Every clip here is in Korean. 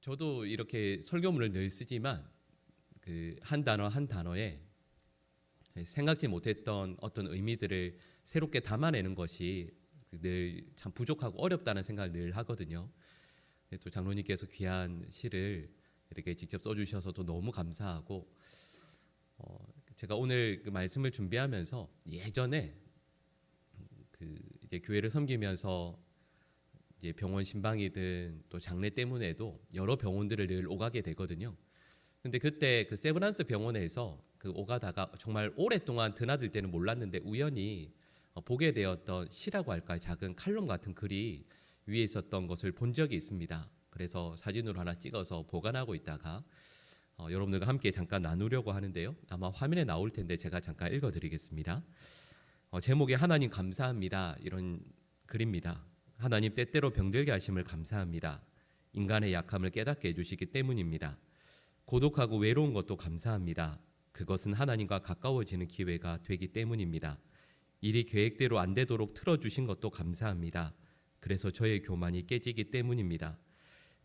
저도 이렇게 설교문을 늘 쓰지만 그 한 단어 한 단어에 생각지 못했던 어떤 의미들을 새롭게 담아내는 것이 늘 참 부족하고 어렵다는 생각을 늘 하거든요. 또 장로님께서 귀한 시를 이렇게 직접 써주셔서도 너무 감사하고, 제가 오늘 그 말씀을 준비하면서 예전에 그 이제 교회를 섬기면서 이제 병원 신방이든 또 장례 때문에도 여러 병원들을 늘 오가게 되거든요. 근데 그때 그 세브란스 병원에서 그 오가다가 정말 오랫동안 드나들 때는 몰랐는데 우연히 보게 되었던 시라고 할까요? 작은 칼럼 같은 글이 위에 있었던 것을 본 적이 있습니다. 그래서 사진으로 하나 찍어서 보관하고 있다가 여러분들과 함께 잠깐 나누려고 하는데요. 아마 화면에 나올 텐데 제가 잠깐 읽어드리겠습니다. 제목이 하나님 감사합니다. 이런 글입니다. 하나님 때때로 병들게 하심을 감사합니다. 인간의 약함을 깨닫게 해주시기 때문입니다. 고독하고 외로운 것도 감사합니다. 그것은 하나님과 가까워지는 기회가 되기 때문입니다. 일이 계획대로 안 되도록 틀어주신 것도 감사합니다. 그래서 저의 교만이 깨지기 때문입니다.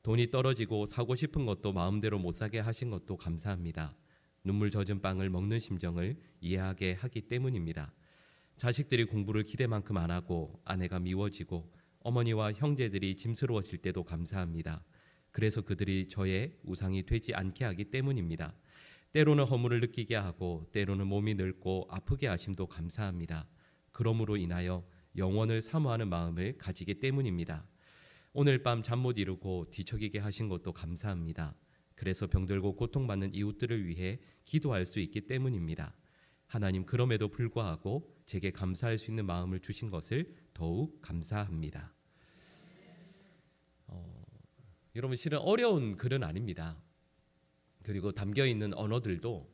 돈이 떨어지고 사고 싶은 것도 마음대로 못 사게 하신 것도 감사합니다. 눈물 젖은 빵을 먹는 심정을 이해하게 하기 때문입니다. 자식들이 공부를 기대만큼 안 하고 아내가 미워지고 어머니와 형제들이 짐스러워질 때도 감사합니다. 그래서 그들이 저의 우상이 되지 않게 하기 때문입니다. 때로는 허물을 느끼게 하고 때로는 몸이 늙고 아프게 하심도 감사합니다. 그러므로 인하여 영원을 사모하는 마음을 가지기 때문입니다. 오늘 밤 잠 못 이루고 뒤척이게 하신 것도 감사합니다. 그래서 병들고 고통받는 이웃들을 위해 기도할 수 있기 때문입니다. 하나님, 그럼에도 불구하고 제게 감사할 수 있는 마음을 주신 것을 더욱 감사합니다. 여러분, 실은 어려운 글은 아닙니다. 그리고 담겨있는 언어들도,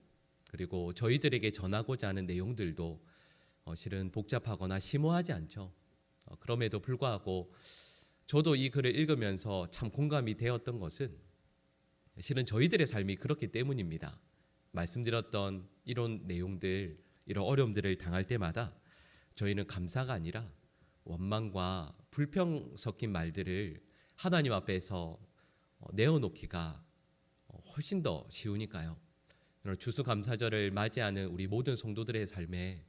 그리고 저희들에게 전하고자 하는 내용들도 실은 복잡하거나 심오하지 않죠. 그럼에도 불구하고 저도 이 글을 읽으면서 참 공감이 되었던 것은 실은 저희들의 삶이 그렇기 때문입니다. 말씀드렸던 이런 내용들, 이런 어려움들을 당할 때마다 저희는 감사가 아니라 원망과 불평 섞인 말들을 하나님 앞에서 내어놓기가 훨씬 더 쉬우니까요. 추수감사절을 맞이하는 우리 모든 성도들의 삶에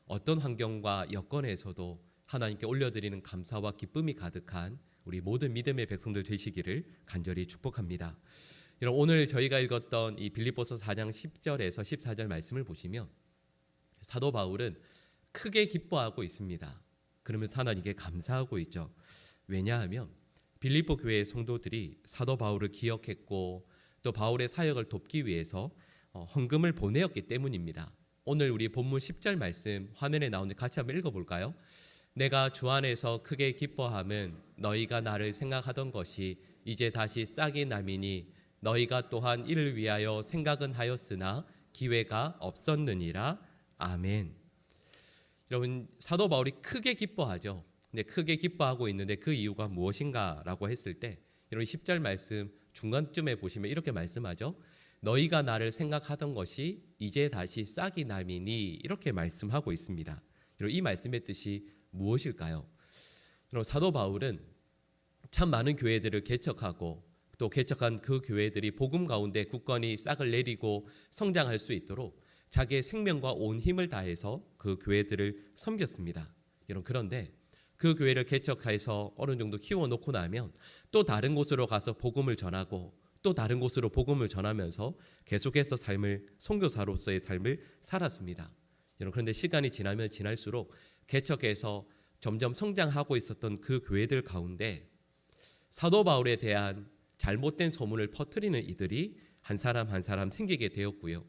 어떤 환경과 여건에서도 하나님께 올려드리는 감사와 기쁨이 가득한 우리 모든 믿음의 백성들 되시기를 간절히 축복합니다. 오늘 저희가 읽었던 이 빌립보서 4장 10절에서 14절 말씀을 보시면 사도 바울은 크게 기뻐하고 있습니다. 그러면서 하나님께 감사하고 있죠. 왜냐하면 빌립보 교회의 성도들이 사도 바울을 기억했고 또 바울의 사역을 돕기 위해서 헌금을 보내었기 때문입니다. 오늘 우리 본문 10절 말씀 화면에 나오는데 같이 한번 읽어볼까요? 내가 주 안에서 크게 기뻐함은 너희가 나를 생각하던 것이 이제 다시 싹이 나미니 너희가 또한 이를 위하여 생각은 하였으나 기회가 없었느니라. 아멘. 여러분, 사도 바울이 크게 기뻐하죠. 근데 크게 기뻐하고 있는데 그 이유가 무엇인가라고 했을 때 여러분 10절 말씀 중간쯤에 보시면 이렇게 말씀하죠. 너희가 나를 생각하던 것이 이제 다시 싹이 나미니 이렇게 말씀하고 있습니다. 여러분, 이 말씀의 뜻이 무엇일까요? 여러분, 사도 바울은 참 많은 교회들을 개척하고 또 개척한 그 교회들이 복음 가운데 굳건히 싹을 내리고 성장할 수 있도록 자기의 생명과 온 힘을 다해서 그 교회들을 섬겼습니다. 여러분, 그런데 그 교회를 개척해서 어느 정도 키워놓고 나면 또 다른 곳으로 가서 복음을 전하고 또 다른 곳으로 복음을 전하면서 계속해서 선교사로서의 삶을 살았습니다. 여러분, 그런데 시간이 지나면 지날수록 개척해서 점점 성장하고 있었던 그 교회들 가운데 사도 바울에 대한 잘못된 소문을 퍼뜨리는 이들이 한 사람 한 사람 생기게 되었고요.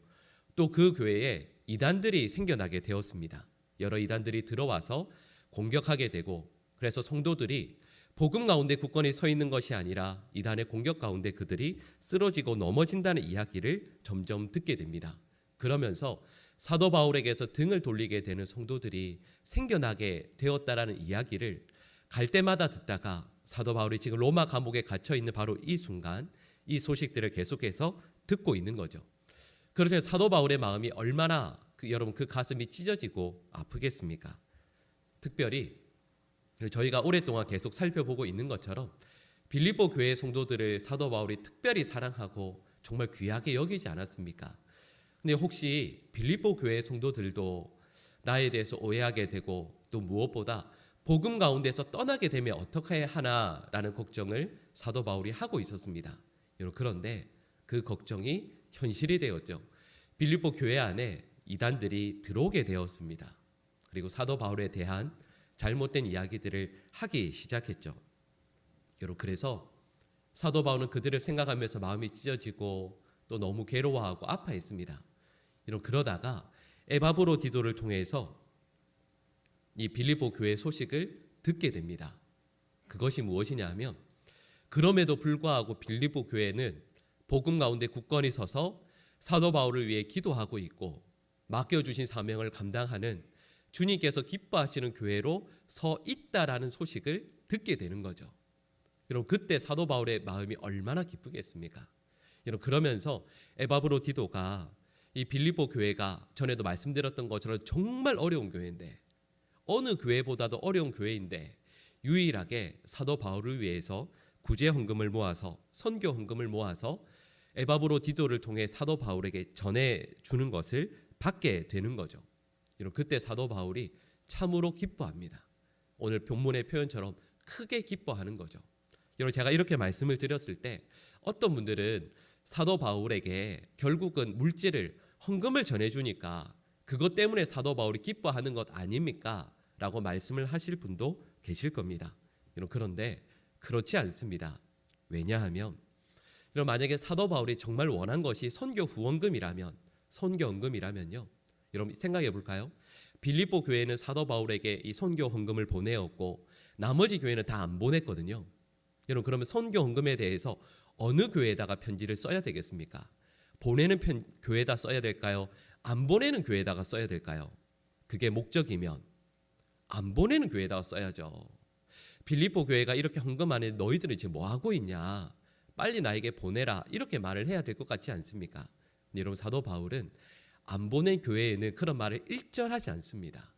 또 그 교회에 이단들이 생겨나게 되었습니다. 여러 이단들이 들어와서 공격하게 되고, 그래서 성도들이 복음 가운데 굳건히 서 있는 것이 아니라 이단의 공격 가운데 그들이 쓰러지고 넘어진다는 이야기를 점점 듣게 됩니다. 그러면서 사도 바울에게서 등을 돌리게 되는 성도들이 생겨나게 되었다라는 이야기를 갈 때마다 듣다가 사도 바울이 지금 로마 감옥에 갇혀 있는 바로 이 순간 이 소식들을 계속해서 듣고 있는 거죠. 그렇게 사도 바울의 마음이 얼마나 여러분 그 가슴이 찢어지고 아프겠습니까? 특별히 저희가 오랫동안 계속 살펴보고 있는 것처럼 빌립보 교회 성도들을 사도 바울이 특별히 사랑하고 정말 귀하게 여기지 않았습니까? 근데 혹시 빌립보 교회 성도들도 나에 대해서 오해하게 되고 또 무엇보다 복음 가운데서 떠나게 되면 어떻게 하나라는 걱정을 사도 바울이 하고 있었습니다. 그런데 그 걱정이 현실이 되었죠. 빌립보 교회 안에 이단들이 들어오게 되었습니다. 그리고 사도 바울에 대한 잘못된 이야기들을 하기 시작했죠. 여러분, 그래서 사도 바울은 그들을 생각하면서 마음이 찢어지고 또 너무 괴로워하고 아파했습니다. 그러다가 에바브로디도를 통해서 이 빌립보 교회 소식을 듣게 됩니다. 그것이 무엇이냐 하면, 그럼에도 불구하고 빌립보 교회는 복음 가운데 굳건히 서서 사도 바울을 위해 기도하고 있고 맡겨주신 사명을 감당하는 주님께서 기뻐하시는 교회로 서 있다라는 소식을 듣게 되는 거죠. 여러분, 그때 사도 바울의 마음이 얼마나 기쁘겠습니까? 여러분, 그러면서 에바브로디도가 이 빌립보 교회가 전에도 말씀드렸던 것처럼 정말 어려운 교회인데, 어느 교회보다도 어려운 교회인데 유일하게 사도 바울을 위해서 구제 헌금을 모아서, 선교 헌금을 모아서 에바브로디도를 통해 사도 바울에게 전해주는 것을 받게 되는 거죠. 여러분, 그때 사도 바울이 참으로 기뻐합니다. 오늘 본문의 표현처럼 크게 기뻐하는 거죠. 여러분, 제가 이렇게 말씀을 드렸을 때 어떤 분들은 사도 바울에게 결국은 물질을, 헌금을 전해주니까 그것 때문에 사도 바울이 기뻐하는 것 아닙니까? 라고 말씀을 하실 분도 계실 겁니다. 여러분, 그런데 그렇지 않습니다. 왜냐하면 여러분, 만약에 사도 바울이 정말 원한 것이 선교 후원금이라면, 선교헌금이라면요, 여러분 생각해 볼까요? 빌립보 교회는 사도 바울에게 이 선교 헌금을 보내었고 나머지 교회는 다 안 보냈거든요. 여러분, 그러면 선교 헌금에 대해서 어느 교회에다가 편지를 써야 되겠습니까? 보내는 교회에다 써야 될까요? 안 보내는 교회에다가 써야 될까요? 그게 목적이면 안 보내는 교회에다가 써야죠. 빌립보 교회가 이렇게 헌금하는데 너희들은 지금 뭐 하고 있냐? 빨리 나에게 보내라, 이렇게 말을 해야 될 것 같지 않습니까? 여러분, 사도 바울은 안 보낸 교회에는 그런 말을 일절하지 않습니다.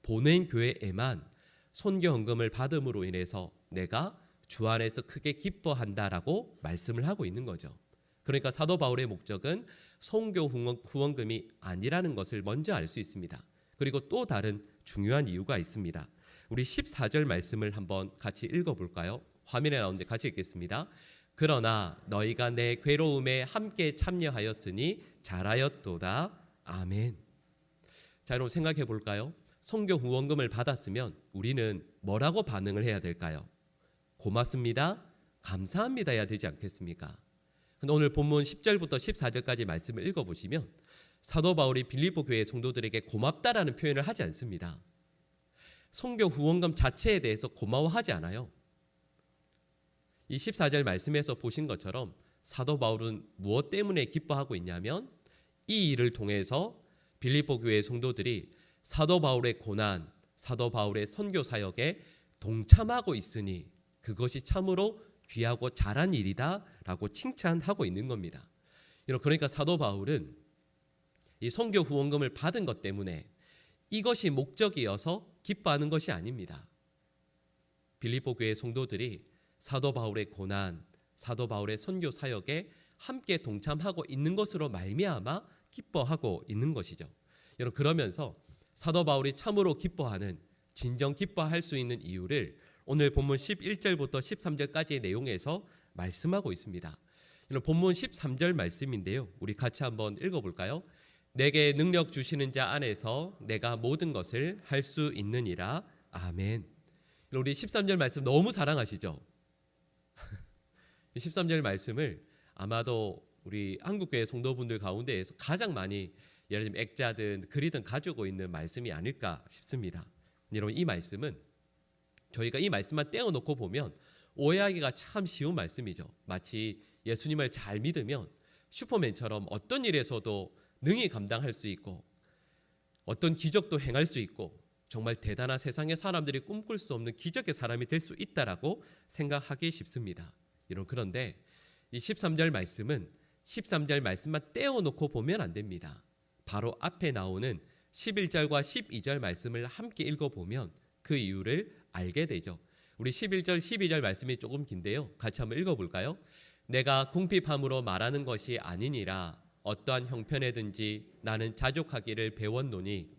보낸 교회에만 선교 헌금을 받음으로 인해서 내가 주 안에서 크게 기뻐한다라고 말씀을 하고 있는 거죠. 그러니까 사도 바울의 목적은 선교 후원금이 아니라는 것을 먼저 알 수 있습니다. 그리고 또 다른 중요한 이유가 있습니다. 우리 14절 말씀을 한번 같이 읽어볼까요? 화면에 나오는데 같이 읽겠습니다. 그러나 너희가 내 괴로움에 함께 참여하였으니 잘하였도다. 아멘. 자, 여러분 생각해 볼까요? 선교 후원금을 받았으면 우리는 뭐라고 반응을 해야 될까요? 고맙습니다, 감사합니다 해야 되지 않겠습니까? 근데 오늘 본문 10절부터 14절까지 말씀을 읽어보시면 사도 바울이 빌립보 교회 성도들에게 고맙다라는 표현을 하지 않습니다. 선교 후원금 자체에 대해서 고마워하지 않아요. 이 14절 말씀에서 보신 것처럼 사도 바울은 무엇 때문에 기뻐하고 있냐면, 이 일을 통해서 빌립보 교회 성도들이 사도 바울의 고난, 사도 바울의 선교 사역에 동참하고 있으니 그것이 참으로 귀하고 잘한 일이다라고 칭찬하고 있는 겁니다. 그러니까 사도 바울은 이 선교 후원금을 받은 것 때문에 이것이 목적이어서 기뻐하는 것이 아닙니다. 빌립보 교회 성도들이 사도 바울의 고난, 사도 바울의 선교 사역에 함께 동참하고 있는 것으로 말미암아 기뻐하고 있는 것이죠. 여러분, 그러면서 사도 바울이 참으로 기뻐하는, 진정 기뻐할 수 있는 이유를 오늘 본문 11절부터 13절까지의 내용에서 말씀하고 있습니다. 여러분, 본문 13절 말씀인데요, 우리 같이 한번 읽어볼까요? 내게 능력 주시는 자 안에서 내가 모든 것을 할 수 있느니라. 아멘. 우리 13절 말씀 너무 사랑하시죠? 13절 말씀을 아마도 우리 한국교회 성도분들 가운데에서 가장 많이 예를 들면 액자든 글이든 가지고 있는 말씀이 아닐까 싶습니다. 여러분, 이 말씀은 저희가 이 말씀만 떼어놓고 보면 오해하기가 참 쉬운 말씀이죠. 마치 예수님을 잘 믿으면 슈퍼맨처럼 어떤 일에서도 능히 감당할 수 있고 어떤 기적도 행할 수 있고 정말 대단한, 세상의 사람들이 꿈꿀 수 없는 기적의 사람이 될 수 있다라고 생각하기 쉽습니다. 여러분, 그런데 이 13절 말씀은 13절 말씀만 떼어놓고 보면 안 됩니다. 바로 앞에 나오는 11절과 12절 말씀을 함께 읽어보면 그 이유를 알게 되죠. 우리 11절, 12절 말씀이 조금 긴데요. 같이 한번 읽어볼까요? 내가 궁핍함으로 말하는 것이 아니니라. 어떠한 형편에든지 나는 자족하기를 배웠노니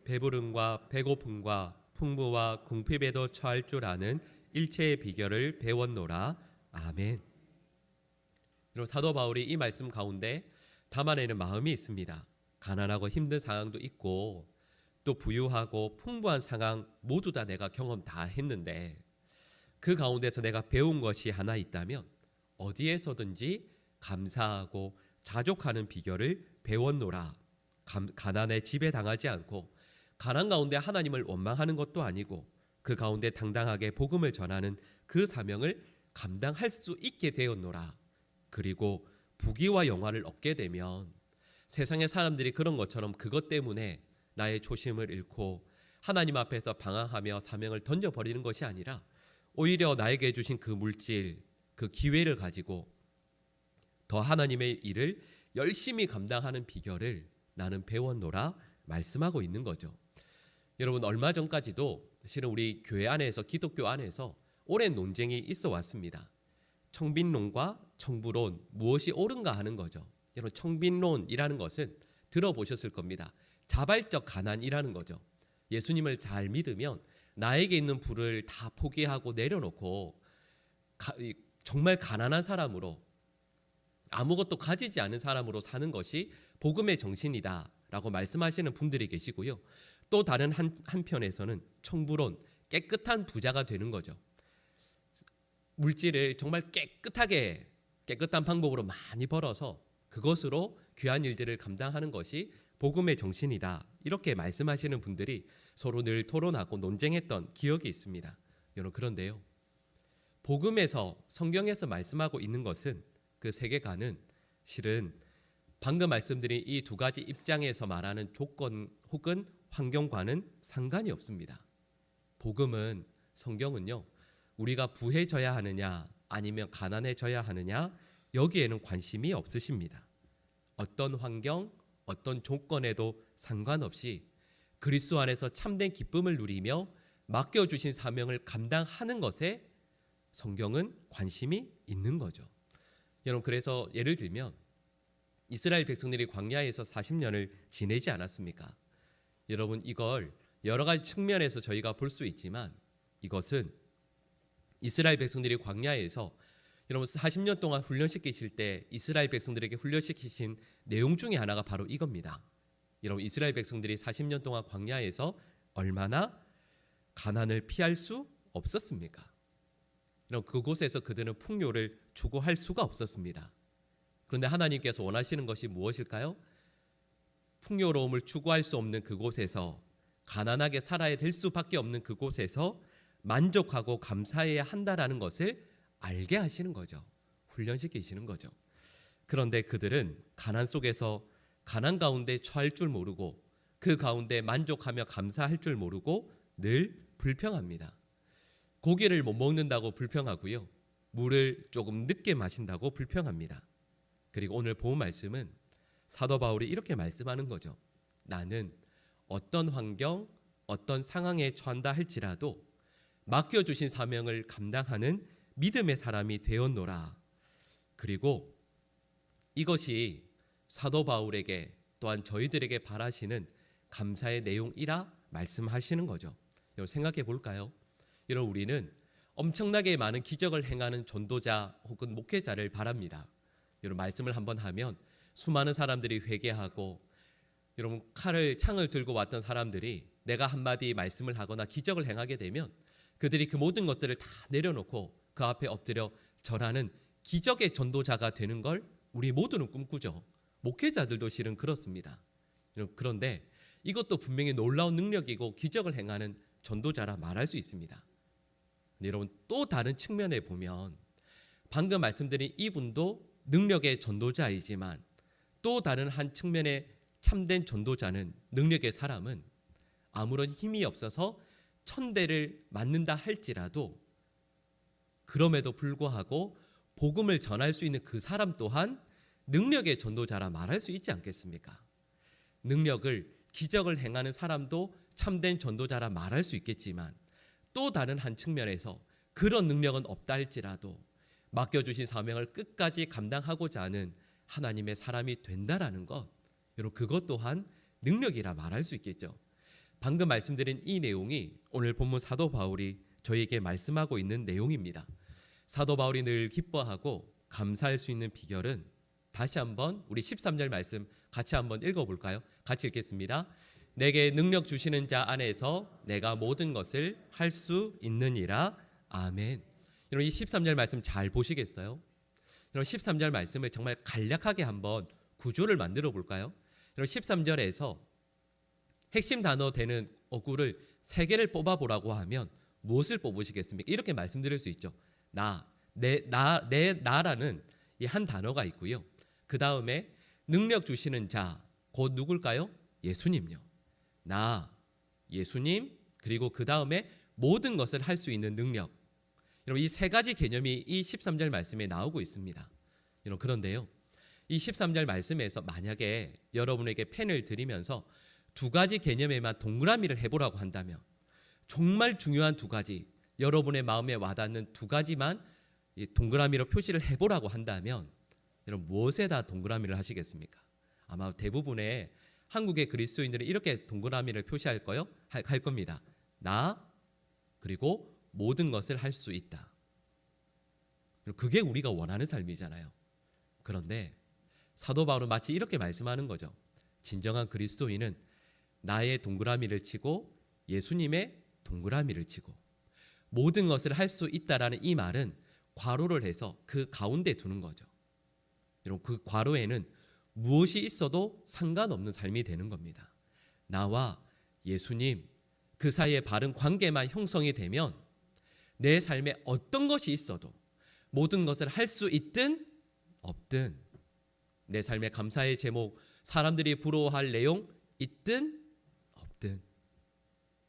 배부름과 배고픔과 풍부와 궁핍에도 처할 줄 아는 일체의 비결을 배웠노라. 아멘. 여러분, 사도 바울이 이 말씀 가운데 담아내는 마음이 있습니다. 가난하고 힘든 상황도 있고 또 부유하고 풍부한 상황 모두 다 내가 경험 다 했는데 그 가운데서 내가 배운 것이 하나 있다면 어디에서든지 감사하고 자족하는 비결을 배웠노라. 가난에 지배당하지 않고 가난 가운데 하나님을 원망하는 것도 아니고 그 가운데 당당하게 복음을 전하는 그 사명을 감당할 수 있게 되었노라. 그리고 부귀와 영화를 얻게 되면 세상의 사람들이 그런 것처럼 그것 때문에 나의 초심을 잃고 하나님 앞에서 방황하며 사명을 던져버리는 것이 아니라 오히려 나에게 주신 그 물질, 그 기회를 가지고 더 하나님의 일을 열심히 감당하는 비결을 나는 배웠노라 말씀하고 있는 거죠. 여러분, 얼마 전까지도 실은 우리 교회 안에서, 기독교 안에서 오랜 논쟁이 있어 왔습니다. 청빈론과 청부론, 무엇이 옳은가 하는 거죠. 여러분, 청빈론이라는 것은 들어보셨을 겁니다. 자발적 가난이라는 거죠. 예수님을 잘 믿으면 나에게 있는 부를 다 포기하고 내려놓고 정말 가난한 사람으로, 아무것도 가지지 않은 사람으로 사는 것이 복음의 정신이다라고 말씀하시는 분들이 계시고요. 또 다른 한편에서는 청부론, 깨끗한 부자가 되는 거죠. 물질을 정말 깨끗한 방법으로 많이 벌어서 그것으로 귀한 일들을 감당하는 것이 복음의 정신이다. 이렇게 말씀하시는 분들이 서로 늘 토론하고 논쟁했던 기억이 있습니다. 여러분, 그런데요, 복음에서, 성경에서 말씀하고 있는 것은 그 세계관은 실은 방금 말씀드린 이 두 가지 입장에서 말하는 조건 혹은 환경과는 상관이 없습니다. 복음은, 성경은요, 우리가 부해져야 하느냐 아니면 가난해져야 하느냐 여기에는 관심이 없으십니다. 어떤 환경, 어떤 조건에도 상관없이 그리스도 안에서 참된 기쁨을 누리며 맡겨주신 사명을 감당하는 것에 성경은 관심이 있는 거죠. 여러분, 그래서 예를 들면 이스라엘 백성들이 광야에서 40년을 지내지 않았습니까? 여러분, 이걸 여러 가지 측면에서 저희가 볼 수 있지만 이것은 이스라엘 백성들이 광야에서 여러분 40년 동안 훈련시키실 때 이스라엘 백성들에게 훈련시키신 내용 중에 하나가 바로 이겁니다. 여러분, 이스라엘 백성들이 40년 동안 광야에서 얼마나 가난을 피할 수 없었습니까? 여러분, 그곳에서 그들은 풍요를 추구할 수가 없었습니다. 그런데 하나님께서 원하시는 것이 무엇일까요? 풍요로움을 추구할 수 없는 그곳에서, 가난하게 살아야 될 수밖에 없는 그곳에서 만족하고 감사해야 한다라는 것을 알게 하시는 거죠. 훈련시키시는 거죠. 그런데 그들은 가난 속에서, 가난 가운데 처할 줄 모르고 그 가운데 만족하며 감사할 줄 모르고 늘 불평합니다. 고기를 못 먹는다고 불평하고요, 물을 조금 늦게 마신다고 불평합니다. 그리고 오늘 본 말씀은 사도 바울이 이렇게 말씀하는 거죠. 나는 어떤 환경, 어떤 상황에 처한다 할지라도 맡겨주신 사명을 감당하는 믿음의 사람이 되었노라. 그리고 이것이 사도 바울에게, 또한 저희들에게 바라시는 감사의 내용이라 말씀하시는 거죠. 여러분, 생각해 볼까요? 여러분, 우리는 엄청나게 많은 기적을 행하는 전도자 혹은 목회자를 바랍니다. 여러분, 말씀을 한번 하면 수많은 사람들이 회개하고, 여러분, 창을 들고 왔던 사람들이 내가 한마디 말씀을 하거나 기적을 행하게 되면 그들이 그 모든 것들을 다 내려놓고 그 앞에 엎드려 절하는 기적의 전도자가 되는 걸 우리 모두는 꿈꾸죠. 목회자들도 실은 그렇습니다. 그런데 이것도 분명히 놀라운 능력이고 기적을 행하는 전도자라 말할 수 있습니다. 여러분, 또 다른 측면에 보면 방금 말씀드린 이분도 능력의 전도자이지만 또 다른 한 측면의 참된 전도자는, 능력의 사람은 아무런 힘이 없어서 천대를 맞는다 할지라도 그럼에도 불구하고 복음을 전할 수 있는 그 사람 또한 능력의 전도자라 말할 수 있지 않겠습니까? 능력을 기적을 행하는 사람도 참된 전도자라 말할 수 있겠지만 또 다른 한 측면에서 그런 능력은 없다 할지라도 맡겨주신 사명을 끝까지 감당하고자 하는 하나님의 사람이 된다라는 것, 여러분 그것 또한 능력이라 말할 수 있겠죠. 방금 말씀드린 이 내용이 오늘 본문 사도 바울이 저희에게 말씀하고 있는 내용입니다. 사도 바울이 늘 기뻐하고 감사할 수 있는 비결은 다시 한번 우리 13절 말씀 같이 한번 읽어볼까요? 같이 읽겠습니다. 내게 능력 주시는 자 안에서 내가 모든 것을 할 수 있느니라. 아멘. 여러분 이 13절 말씀 잘 보시겠어요? 여러분 13절 말씀을 정말 간략하게 한번 구조를 만들어 볼까요? 여러분 13절에서 핵심 단어 되는 어구를 3개를 뽑아보라고 하면 무엇을 뽑으시겠습니까? 이렇게 말씀드릴 수 있죠. 나라는 이 한 단어가 있고요. 그 다음에 능력 주시는 자, 곧 누굴까요? 예수님요. 나, 예수님, 그리고 그 다음에 모든 것을 할 수 있는 능력. 여러분 이 3가지 개념이 이 13절 말씀에 나오고 있습니다. 여러분 그런데요. 이 13절 말씀에서 만약에 여러분에게 펜을 드리면서 2가지 개념에만 동그라미를 해보라고 한다면 정말 중요한 2가지, 여러분의 마음에 와닿는 2가지만 동그라미로 표시를 해보라고 한다면 여러분 무엇에다 동그라미를 하시겠습니까? 아마 대부분의 한국의 그리스도인들은 이렇게 동그라미를 표시할 할 겁니다. 나 그리고 모든 것을 할 수 있다. 그게 우리가 원하는 삶이잖아요. 그런데 사도 바울은 마치 이렇게 말씀하는 거죠. 진정한 그리스도인은 나의 동그라미를 치고 예수님의 동그라미를 치고 모든 것을 할 수 있다라는 이 말은 괄호를 해서 그 가운데 두는 거죠. 여러분 그 괄호에는 무엇이 있어도 상관없는 삶이 되는 겁니다. 나와 예수님 그 사이에 바른 관계만 형성이 되면 내 삶에 어떤 것이 있어도 모든 것을 할 수 있든 없든 내 삶의 감사의 제목, 사람들이 부러워할 내용 있든 없든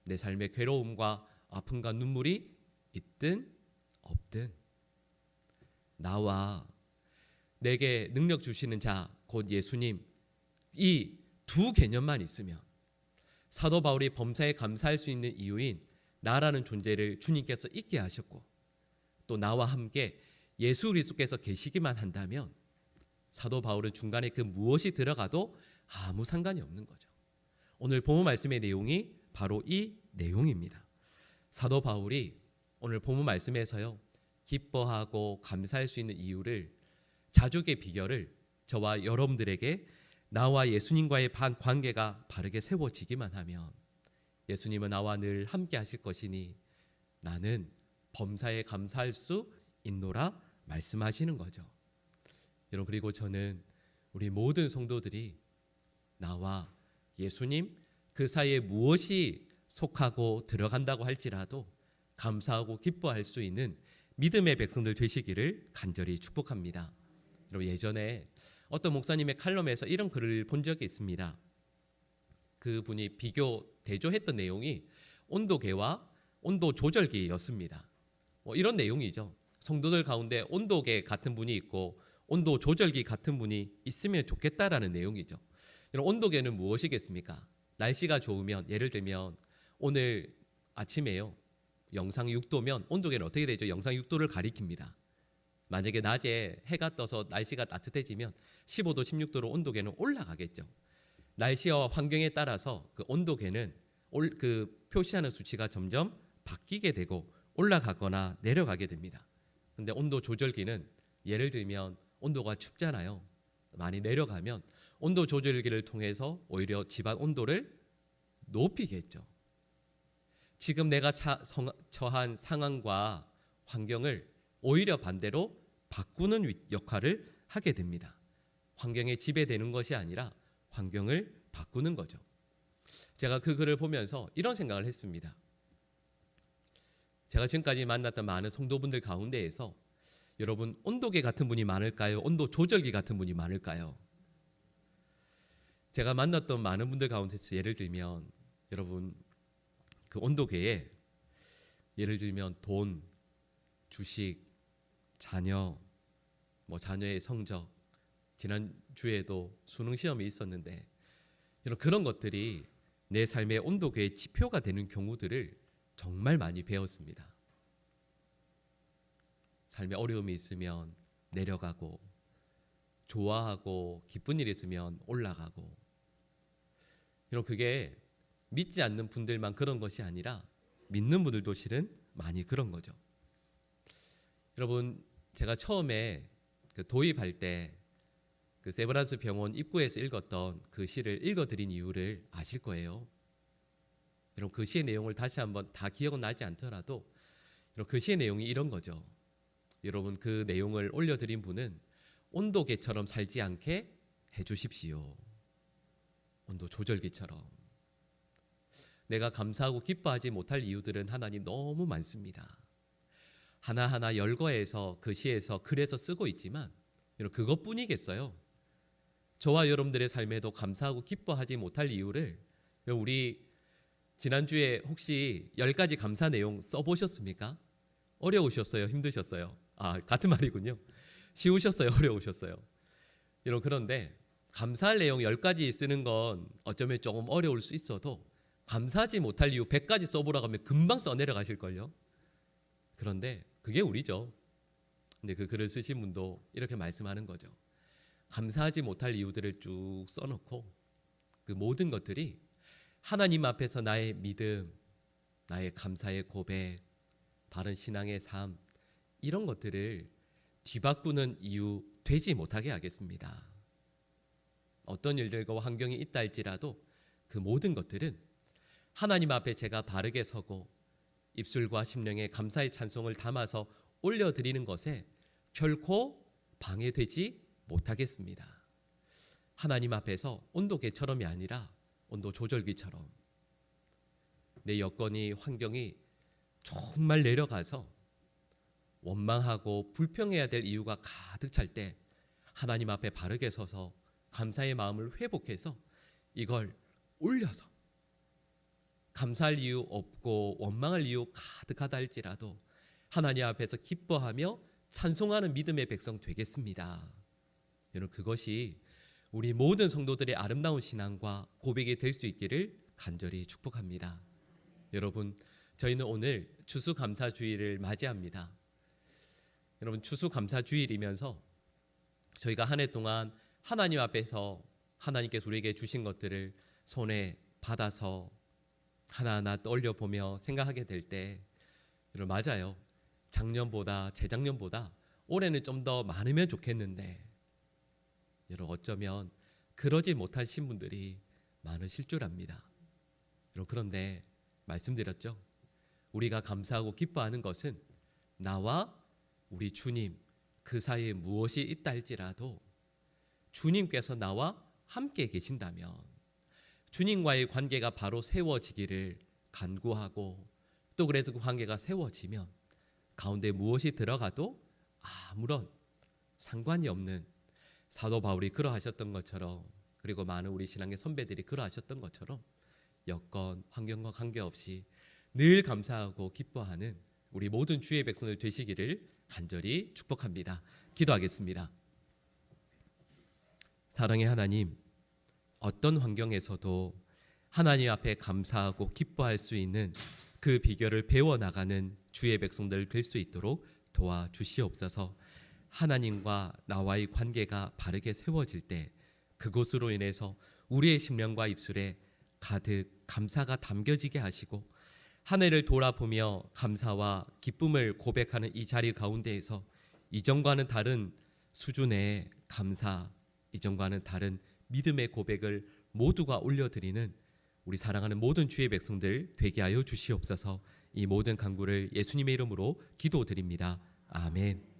내 삶의 괴로움과 아픔과 눈물이 있든 없든 나와 내게 능력 주시는 자, 곧 예수님, 이 2 개념만 있으면 사도 바울이 범사에 감사할 수 있는 이유인 나라는 존재를 주님께서 있게 하셨고 또 나와 함께 예수 그리스도께서 계시기만 한다면 사도 바울은 중간에 그 무엇이 들어가도 아무 상관이 없는 거죠. 오늘 본문 말씀의 내용이 바로 이 내용입니다. 사도 바울이 오늘 본문 말씀에서요 기뻐하고 감사할 수 있는 이유를, 자족의 비결을 저와 여러분들에게 나와 예수님과의 관계가 바르게 세워지기만 하면 예수님은 나와 늘 함께 하실 것이니 나는 범사에 감사할 수 있노라 말씀하시는 거죠. 여러분 그리고 저는 우리 모든 성도들이 나와 예수님 그 사이에 무엇이 속하고 들어간다고 할지라도 감사하고 기뻐할 수 있는 믿음의 백성들 되시기를 간절히 축복합니다. 여러분 예전에 어떤 목사님의 칼럼에서 이런 글을 본 적이 있습니다. 그분이 대조했던 내용이 온도계와 온도 조절기였습니다. 이런 내용이죠. 성도들 가운데 온도계 같은 분이 있고 온도 조절기 같은 분이 있으면 좋겠다라는 내용이죠. 여러분 온도계는 무엇이겠습니까? 날씨가 좋으면 예를 들면 오늘 아침에요. 영상 6도면 온도계는 어떻게 되죠? 영상 6도를 가리킵니다. 만약에 낮에 해가 떠서 날씨가 따뜻해지면 15도, 16도로 온도계는 올라가겠죠. 날씨와 환경에 따라서 그 온도계는 그 표시하는 수치가 점점 바뀌게 되고 올라가거나 내려가게 됩니다. 근데 온도 조절기는 예를 들면 온도가 춥잖아요. 많이 내려가면 온도 조절기를 통해서 오히려 집안 온도를 높이겠죠. 지금 내가 처한 상황과 환경을 오히려 반대로 바꾸는 역할을 하게 됩니다. 환경에 지배되는 것이 아니라 환경을 바꾸는 거죠. 제가 그 글을 보면서 이런 생각을 했습니다. 제가 지금까지 만났던 많은 성도분들 가운데에서 여러분 온도계 같은 분이 많을까요? 온도 조절기 같은 분이 많을까요? 제가 만났던 많은 분들 가운데서 예를 들면 여러분 그 온도계에 예를 들면 돈, 주식, 자녀, 자녀의 성적, 지난 주에도 수능 시험이 있었는데 이런 그런 것들이 내 삶의 온도계의 지표가 되는 경우들을 정말 많이 배웠습니다. 삶에 어려움이 있으면 내려가고, 좋아하고 기쁜 일이 있으면 올라가고, 여러분 그게 믿지 않는 분들만 그런 것이 아니라 믿는 분들도 실은 많이 그런 거죠. 여러분 제가 처음에 도입할 때 그 세브란스 병원 입구에서 읽었던 그 시를 읽어드린 이유를 아실 거예요. 여러분 그 시의 내용을 다시 한번 다 기억은 나지 않더라도 여러분 그 시의 내용이 이런 거죠. 여러분 그 내용을 올려드린 분은 온도계처럼 살지 않게 해주십시오. 온도 조절기처럼. 내가 감사하고 기뻐하지 못할 이유들은 하나님 너무 많습니다. 하나하나 열거해서 그 시에서 글에서 쓰고 있지만 여러분 그것뿐이겠어요? 저와 여러분들의 삶에도 감사하고 기뻐하지 못할 이유를 우리 지난주에 혹시 10가지 감사 내용 써보셨습니까? 어려우셨어요? 힘드셨어요? 같은 말이군요. 쉬우셨어요? 어려우셨어요? 여러분 그런데 감사할 내용 10가지 쓰는 건 어쩌면 조금 어려울 수 있어도 감사하지 못할 이유 100가지 써보라고 하면 금방 써내려가실걸요. 그런데 그게 우리죠. 근데 그 글을 쓰신 분도 이렇게 말씀하는 거죠. 감사하지 못할 이유들을 쭉 써놓고 그 모든 것들이 하나님 앞에서 나의 믿음, 나의 감사의 고백, 바른 신앙의 삶 이런 것들을 뒤바꾸는 이유 되지 못하게 하겠습니다. 어떤 일들과 환경이 있다 할지라도 그 모든 것들은 하나님 앞에 제가 바르게 서고 입술과 심령에 감사의 찬송을 담아서 올려드리는 것에 결코 방해되지 못하겠습니다. 하나님 앞에서 온도계처럼이 아니라 온도 조절기처럼 내 여건이 환경이 정말 내려가서 원망하고 불평해야 될 이유가 가득 찰 때 하나님 앞에 바르게 서서 감사의 마음을 회복해서 이걸 올려서 감사할 이유 없고 원망할 이유 가득하다 할지라도 하나님 앞에서 기뻐하며 찬송하는 믿음의 백성 되겠습니다. 여러분 그것이 우리 모든 성도들의 아름다운 신앙과 고백이 될 수 있기를 간절히 축복합니다. 여러분 저희는 오늘 추수감사주일을 맞이합니다. 여러분 추수감사주일이면서 저희가 한 해 동안 하나님 앞에서 하나님께서 우리에게 주신 것들을 손에 받아서 하나하나 떠올려 보며 생각하게 될 때 여러분 맞아요. 작년보다 재작년보다 올해는 좀 더 많으면 좋겠는데 여러분 어쩌면 그러지 못하신 분들이 많으실 줄 압니다. 여러분 그런데 말씀드렸죠. 우리가 감사하고 기뻐하는 것은 나와 우리 주님 그 사이에 무엇이 있다 할지라도 주님께서 나와 함께 계신다면 주님과의 관계가 바로 세워지기를 간구하고 또 그래서 그 관계가 세워지면 가운데 무엇이 들어가도 아무런 상관이 없는 사도 바울이 그러하셨던 것처럼 그리고 많은 우리 신앙의 선배들이 그러하셨던 것처럼 여건, 환경과 관계없이 늘 감사하고 기뻐하는 우리 모든 주의 백성들 되시기를 간절히 축복합니다. 기도하겠습니다. 사랑의 하나님, 어떤 환경에서도 하나님 앞에 감사하고 기뻐할 수 있는 그 비결을 배워나가는 주의 백성들 될 수 있도록 도와주시옵소서. 하나님과 나와의 관계가 바르게 세워질 때 그것으로 인해서 우리의 심령과 입술에 가득 감사가 담겨지게 하시고 한 해를 돌아보며 감사와 기쁨을 고백하는 이 자리 가운데에서 이전과는 다른 수준의 감사, 이전과는 다른 믿음의 고백을 모두가 올려드리는 우리 사랑하는 모든 주의 백성들 되게 하여 주시옵소서. 이 모든 간구를 예수님의 이름으로 기도드립니다. 아멘.